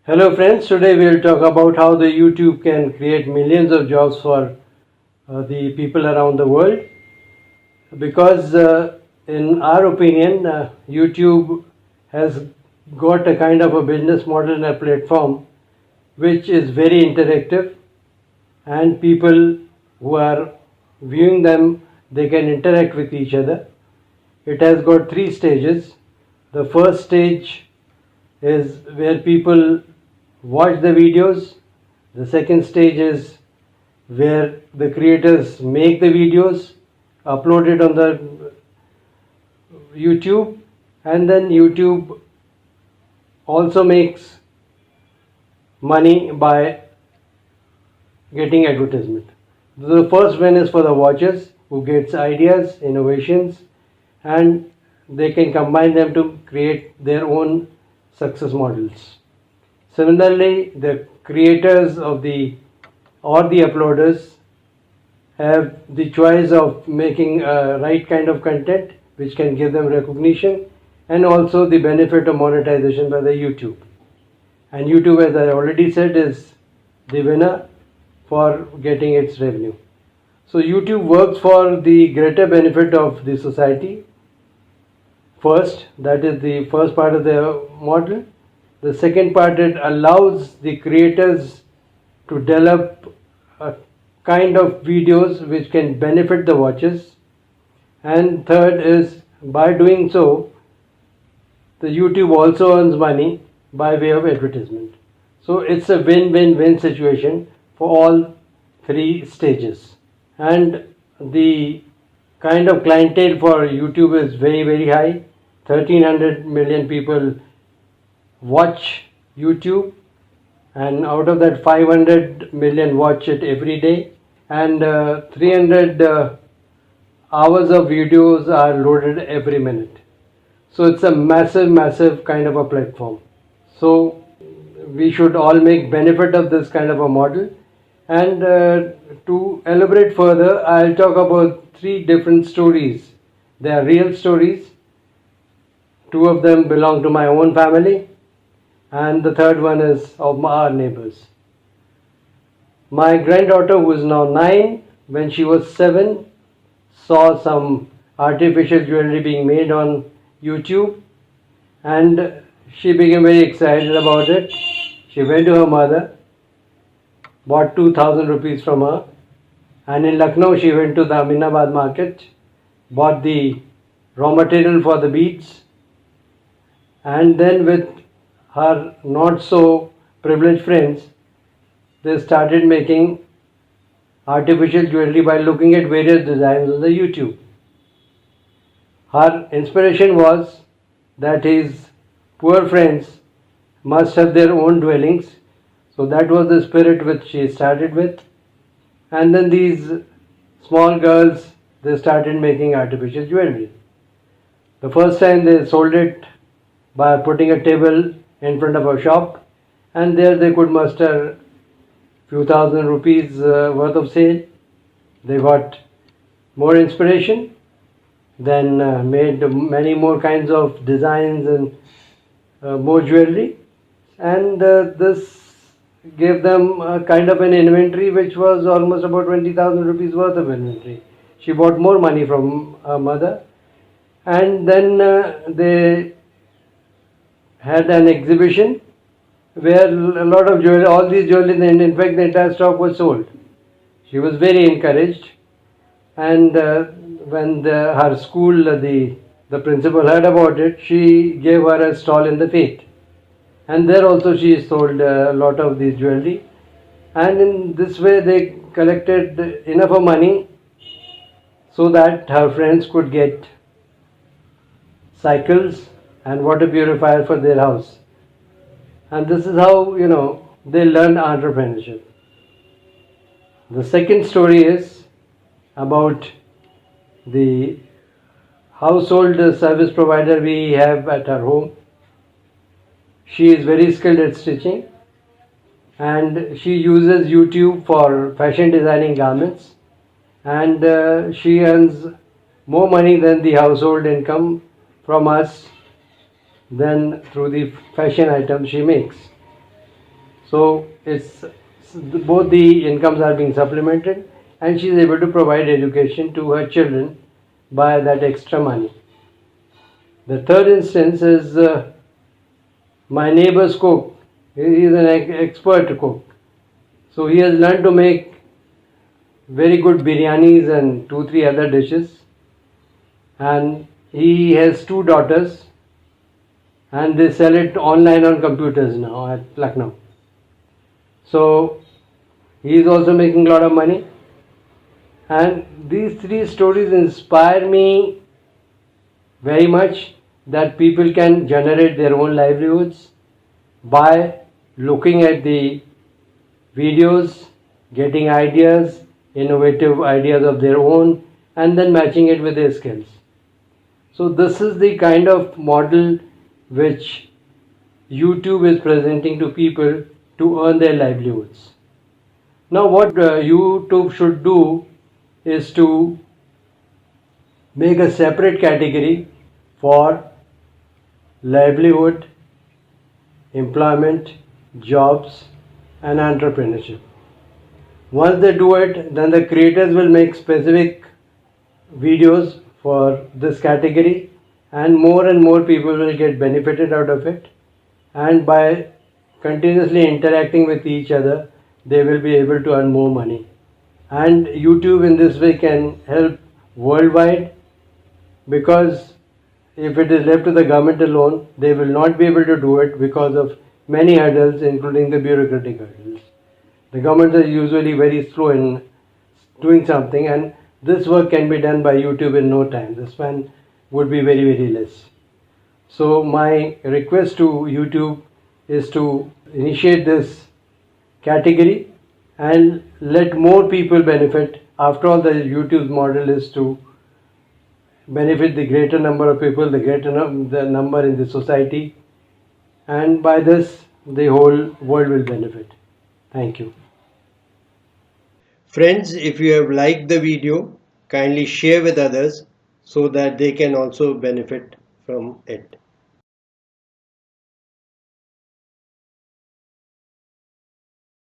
Hello friends, today we will talk about how the YouTube can create millions of jobs for the people around the world because in our opinion YouTube has got a kind of a business model and a platform which is very interactive, and people who are viewing them, they can interact with each other. It has got three stages. The first stage is where people watch the videos. The second stage is where the creators make the videos, upload it on the YouTube, and then YouTube also makes money by getting advertisement. The first one is for the watchers who gets ideas, innovations, and they can combine them to create their own success models. Similarly, the creators of the uploaders have the choice of making a right kind of content which can give them recognition and also the benefit of monetization by the YouTube. And YouTube, as I already said, is the winner for getting its revenue. So YouTube works for the greater benefit of the society. First, that is the first part of the model. The second part, it allows the creators to develop a kind of videos which can benefit the watchers. And third is, by doing so, the YouTube also earns money by way of advertisement. So it's a win-win-win situation for all three stages. And the kind of clientele for YouTube is very, very high. 1300 million people watch YouTube, and out of that 500 million watch it every day, and 300 hours of videos are loaded every minute. So it's a massive kind of a platform. So we should all make benefit of this kind of a model. And to elaborate further, I'll talk about three different stories. They are real stories. Two of them belong to my own family, and the third one is of our neighbors. My granddaughter, who is now 9, when she was 7, saw some artificial jewelry being made on YouTube, and she became very excited about it. She went to her mother, bought 2000 rupees from her, and in Lucknow she went to the Aminabad market, bought the raw material for the beads, and then with her not so privileged friends, they started making artificial jewelry by looking at various designs on the YouTube. Her inspiration was that his poor friends must have their own dwellings, so that was the spirit which she started with. And then these small girls, they started making artificial jewelry. The first time they sold it by putting a table in front of a shop, and there they could muster few thousand rupees worth of sale. They got more inspiration, then made many more kinds of designs and more jewelry, and this gave them a kind of an inventory which was almost about 20,000 rupees worth of inventory. She bought more money from her mother, and then they had an exhibition where a lot of jewelry, all these jewelry, and in fact the entire stock was sold. She was very encouraged, and when her school, the principal heard about it, she gave her a stall in the Fete, and there also she sold a lot of these jewelry, and in this way they collected enough of money so that her friends could get cycles and water purifier for their house. And this is how, they learn entrepreneurship. The second story is about the household service provider we have at our home. She is very skilled at stitching, and she uses YouTube for fashion designing garments, and she earns more money than the household income from us than through the fashion items she makes. So it's both the incomes are being supplemented, and she is able to provide education to her children by that extra money. The third instance is my neighbor's cook. He is an expert cook. So he has learned to make very good biryanis and 2-3 other dishes. And he has 2 daughters, and they sell it online on computers now at Lucknow. So he is also making a lot of money. And these 3 stories inspire me very much, that people can generate their own livelihoods by looking at the videos, getting ideas, innovative ideas of their own, and then matching it with their skills. So this is the kind of model which YouTube is presenting to people to earn their livelihoods. Now what YouTube should do is to make a separate category for livelihood, employment, jobs, and entrepreneurship. Once they do it, then the creators will make specific videos for this category, and more people will get benefited out of it, and by continuously interacting with each other, they will be able to earn more money. And YouTube in this way can help worldwide, because if it is left to the government alone, they will not be able to do it because of many hurdles, including the bureaucratic hurdles. The government is usually very slow in doing something, and this work can be done by YouTube in no time. The span would be very less. So my request to YouTube is to initiate this category and let more people benefit. After all, the YouTube's model is to benefit the greater number of people, the number in the society, and by this the whole world will benefit. Thank you. Friends, if you have liked the video, kindly share with others so that they can also benefit from it.